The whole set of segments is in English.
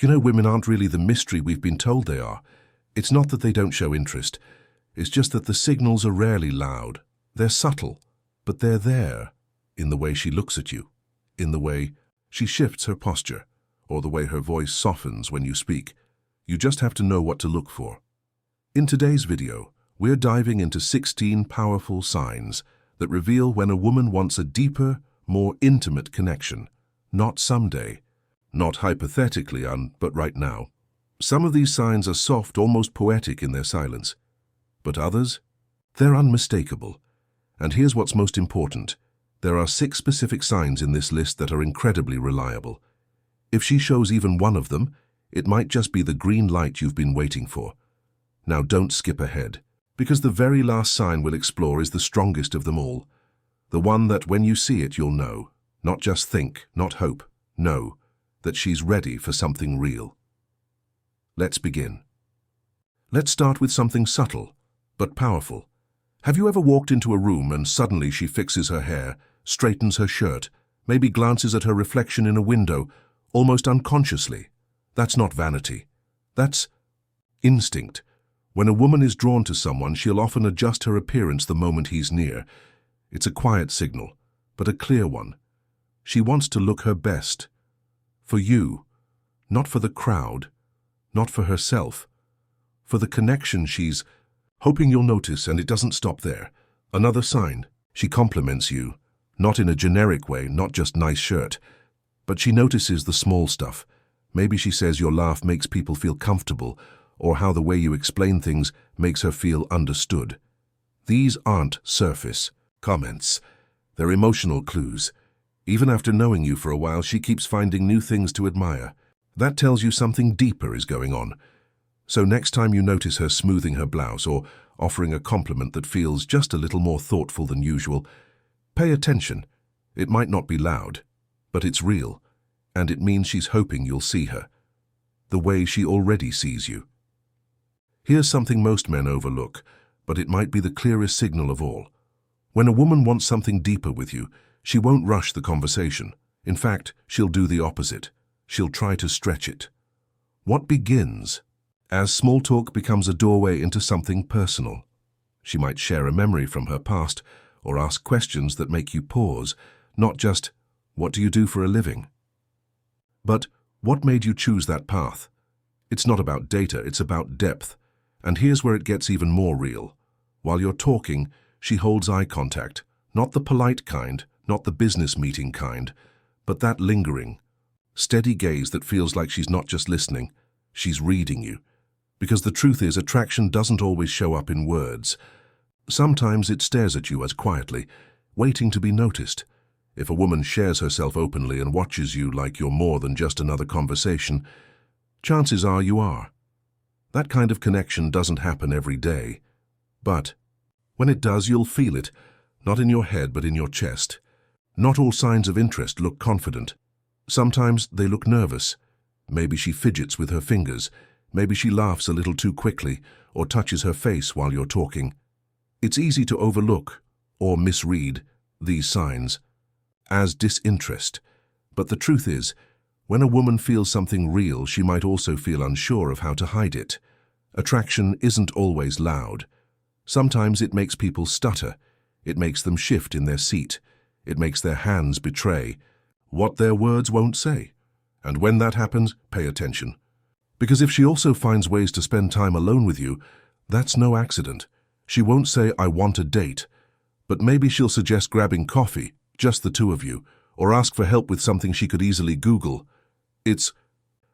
You know, women aren't really the mystery we've been told they are. It's not that they don't show interest. It's just that the signals are rarely loud. They're subtle, but they're there, in the way she looks at you, in the way she shifts her posture, or the way her voice softens when you speak. You just have to know what to look for. In today's video, we're diving into 16 powerful signs that reveal when a woman wants a deeper, more intimate connection. Not someday, not hypothetically, but right now. Some of these signs are soft, almost poetic in their silence. But others? They're unmistakable. And here's what's most important. There are 6 specific signs in this list that are incredibly reliable. If she shows even one of them, it might just be the green light you've been waiting for. Now don't skip ahead, because the very last sign we'll explore is the strongest of them all. The one that when you see it, you'll know. Not just think, not hope. Know that she's ready for something real. Let's begin. Let's start with something subtle, but powerful. Have you ever walked into a room and suddenly she fixes her hair, straightens her shirt, maybe glances at her reflection in a window, almost unconsciously? That's not vanity. That's instinct. When a woman is drawn to someone, she'll often adjust her appearance the moment he's near. It's a quiet signal, but a clear one. She wants to look her best. For you, not for the crowd, not for herself. For the connection she's hoping you'll notice, and it doesn't stop there. Another sign, she compliments you, not in a generic way, not just nice shirt, but she notices the small stuff. Maybe she says your laugh makes people feel comfortable, or how the way you explain things makes her feel understood. These aren't surface comments. They're emotional clues. Even after knowing you for a while, she keeps finding new things to admire. That tells you something deeper is going on. So next time you notice her smoothing her blouse or offering a compliment that feels just a little more thoughtful than usual, pay attention. It might not be loud, but it's real, and it means she's hoping you'll see her, the way she already sees you. Here's something most men overlook, but it might be the clearest signal of all. When a woman wants something deeper with you, she won't rush the conversation. In fact, she'll do the opposite. She'll try to stretch it. What begins as small talk becomes a doorway into something personal. She might share a memory from her past or ask questions that make you pause, not just, "What do you do for a living?" But, "What made you choose that path?" It's not about data, it's about depth. And here's where it gets even more real. While you're talking, she holds eye contact, not the polite kind, not the business meeting kind, but that lingering, steady gaze that feels like she's not just listening, she's reading you. Because the truth is, attraction doesn't always show up in words. Sometimes it stares at you as quietly, waiting to be noticed. If a woman shares herself openly and watches you like you're more than just another conversation, chances are you are. That kind of connection doesn't happen every day. But when it does, you'll feel it, not in your head but in your chest. Not all signs of interest look confident. Sometimes they look nervous. Maybe she fidgets with her fingers. Maybe she laughs a little too quickly or touches her face while you're talking. It's easy to overlook or misread these signs as disinterest. But the truth is, when a woman feels something real, she might also feel unsure of how to hide it. Attraction isn't always loud. Sometimes it makes people stutter. It makes them shift in their seat. It makes their hands betray what their words won't say. And when that happens, pay attention. Because if she also finds ways to spend time alone with you, that's no accident. She won't say, "I want a date," but maybe she'll suggest grabbing coffee, just the two of you, or ask for help with something she could easily Google. It's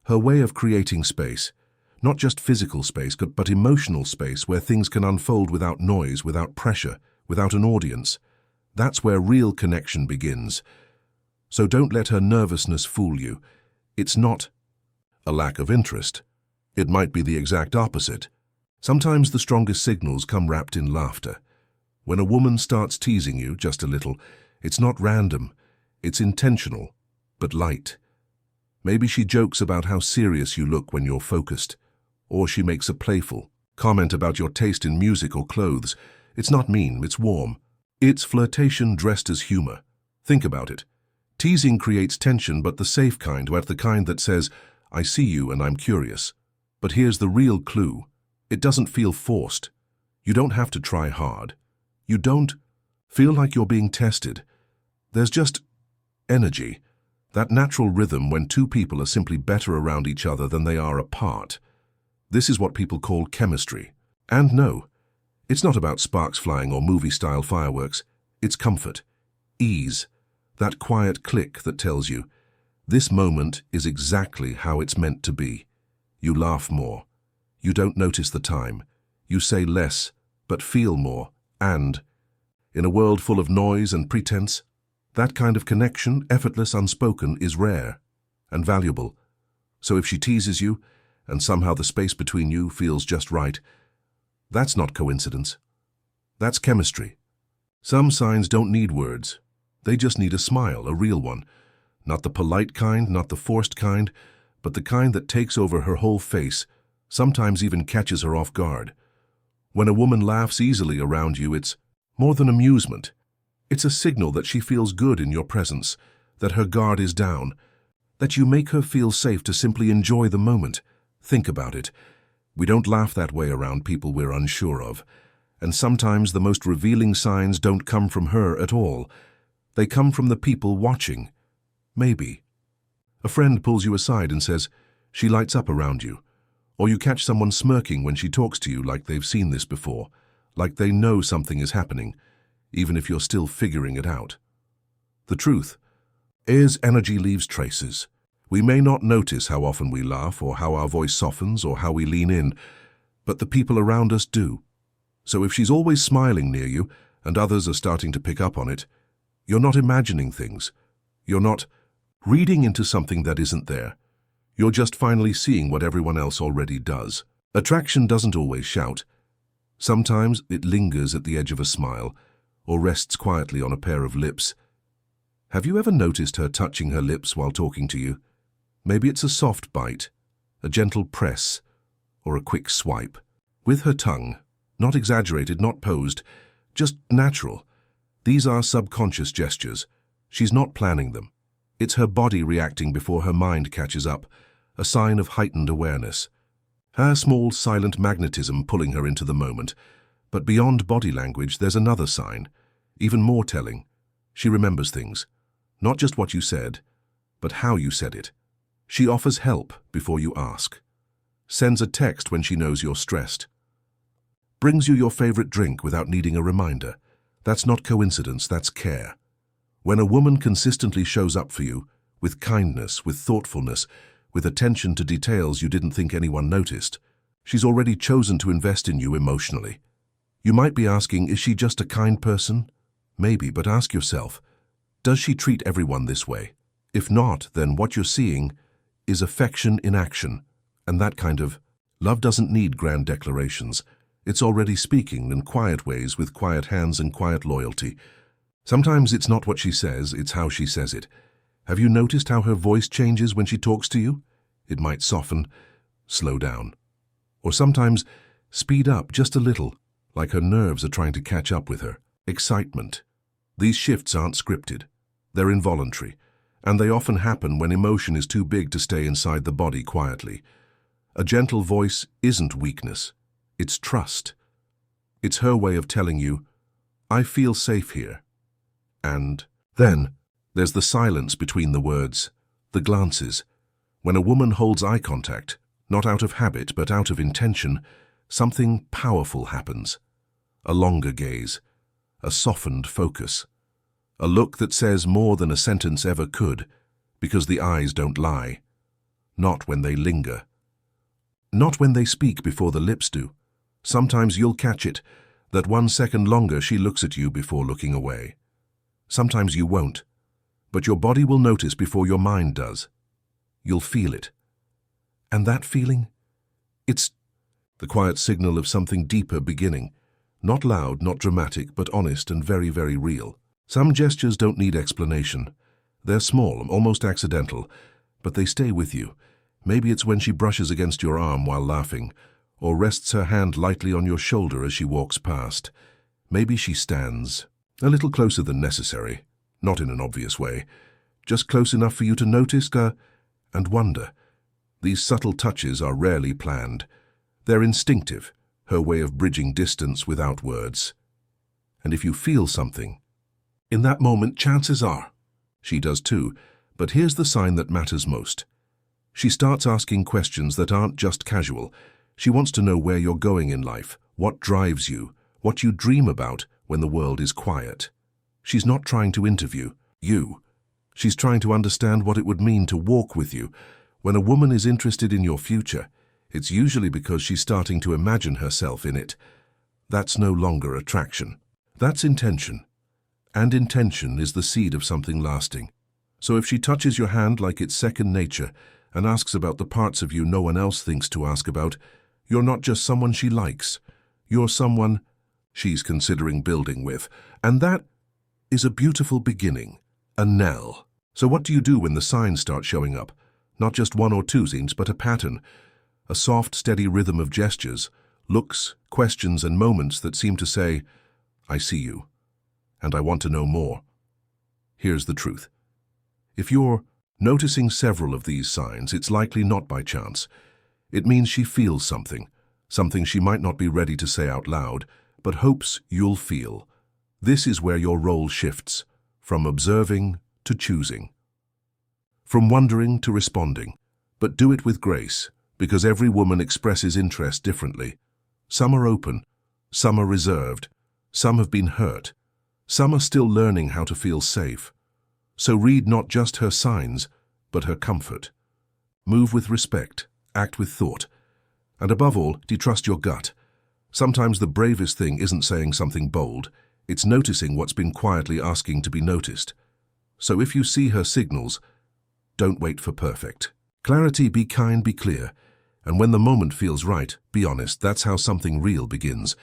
her way of creating space, not just physical space, but emotional space where things can unfold without noise, without pressure, without an audience. That's where real connection begins. So don't let her nervousness fool you. It's not a lack of interest. It might be the exact opposite. Sometimes the strongest signals come wrapped in laughter. When a woman starts teasing you just a little, it's not random, it's intentional, but light. Maybe she jokes about how serious you look when you're focused, or she makes a playful comment about your taste in music or clothes. It's not mean, it's warm. It's flirtation dressed as humor. Think about it. Teasing creates tension, but the safe kind, the kind that says, I see you and I'm curious. But here's the real clue. It doesn't feel forced. You don't have to try hard. You don't feel like you're being tested. There's just energy, that natural rhythm when two people are simply better around each other than they are apart. This is what people call chemistry. And no, it's not about sparks flying or movie-style fireworks. It's comfort, ease, that quiet click that tells you, this moment is exactly how it's meant to be. You laugh more. You don't notice the time. You say less, but feel more. And, in a world full of noise and pretense, that kind of connection, effortless, unspoken, is rare and valuable. So if she teases you, and somehow the space between you feels just right, that's not coincidence. That's chemistry. Some signs don't need words. They just need a smile, a real one. Not the polite kind, not the forced kind, but the kind that takes over her whole face, sometimes even catches her off guard. When a woman laughs easily around you, it's more than amusement. It's a signal that she feels good in your presence, that her guard is down, that you make her feel safe to simply enjoy the moment. Think about it. We don't laugh that way around people we're unsure of. And sometimes the most revealing signs don't come from her at all. They come from the people watching. Maybe. A friend pulls you aside and says, she lights up around you. Or you catch someone smirking when she talks to you like they've seen this before, like they know something is happening, even if you're still figuring it out. The truth is, energy leaves traces. We may not notice how often we laugh or how our voice softens or how we lean in, but the people around us do. So if she's always smiling near you and others are starting to pick up on it, you're not imagining things. You're not reading into something that isn't there. You're just finally seeing what everyone else already does. Attraction doesn't always shout. Sometimes it lingers at the edge of a smile or rests quietly on a pair of lips. Have you ever noticed her touching her lips while talking to you? Maybe it's a soft bite, a gentle press, or a quick swipe. With her tongue, not exaggerated, not posed, just natural. These are subconscious gestures. She's not planning them. It's her body reacting before her mind catches up, a sign of heightened awareness. Her small, silent magnetism pulling her into the moment. But beyond body language, there's another sign, even more telling. She remembers things. Not just what you said, but how you said it. She offers help before you ask. Sends a text when she knows you're stressed. Brings you your favorite drink without needing a reminder. That's not coincidence, that's care. When a woman consistently shows up for you, with kindness, with thoughtfulness, with attention to details you didn't think anyone noticed, she's already chosen to invest in you emotionally. You might be asking, is she just a kind person? Maybe, but ask yourself, does she treat everyone this way? If not, then what you're seeing is affection in action, and that kind of love doesn't need grand declarations. It's already speaking in quiet ways with quiet hands and quiet loyalty. Sometimes it's not what she says, it's how she says it. Have you noticed how her voice changes when she talks to you? It might soften, slow down, or sometimes speed up just a little, like her nerves are trying to catch up with her. Excitement. These shifts aren't scripted. They're involuntary, and they often happen when emotion is too big to stay inside the body quietly. A gentle voice isn't weakness. It's trust. It's her way of telling you, I feel safe here. And then there's the silence between the words, the glances. When a woman holds eye contact, not out of habit but out of intention, something powerful happens. A longer gaze, a softened focus, a look that says more than a sentence ever could, because the eyes don't lie. Not when they linger. Not when they speak before the lips do. Sometimes you'll catch it, that 1 second longer she looks at you before looking away. Sometimes you won't, but your body will notice before your mind does. You'll feel it. And that feeling? It's the quiet signal of something deeper beginning. Not loud, not dramatic, but honest and very, very real. Some gestures don't need explanation. They're small, almost accidental, but they stay with you. Maybe it's when she brushes against your arm while laughing, or rests her hand lightly on your shoulder as she walks past. Maybe she stands a little closer than necessary, not in an obvious way, just close enough for you to notice and wonder, These subtle touches are rarely planned. They're instinctive, her way of bridging distance without words. And if you feel something, in that moment, chances are she does too. But here's the sign that matters most. She starts asking questions that aren't just casual. She wants to know where you're going in life, what drives you, what you dream about when the world is quiet. She's not trying to interview you. She's trying to understand what it would mean to walk with you. When a woman is interested in your future, it's usually because she's starting to imagine herself in it. That's no longer attraction. That's intention. And intention is the seed of something lasting. So if she touches your hand like it's second nature and asks about the parts of you no one else thinks to ask about, you're not just someone she likes. You're someone she's considering building with. And that is a beautiful beginning, a knell. So what do you do when the signs start showing up? Not just one or two scenes, but a pattern. A soft, steady rhythm of gestures, looks, questions, and moments that seem to say, I see you, and I want to know more. Here's the truth. If you're noticing several of these signs, it's likely not by chance. It means she feels something she might not be ready to say out loud, but hopes you'll feel. This is where your role shifts, from observing to choosing, from wondering to responding. But do it with grace, because every woman expresses interest differently. Some are open, some are reserved, some have been hurt, some are still learning how to feel safe. So read not just her signs, but her comfort. Move with respect, act with thought, and above all, trust your gut. Sometimes the bravest thing isn't saying something bold, it's noticing what's been quietly asking to be noticed. So if you see her signals, don't wait for perfect clarity. Be kind, be clear, and when the moment feels right, be honest. That's how something real begins.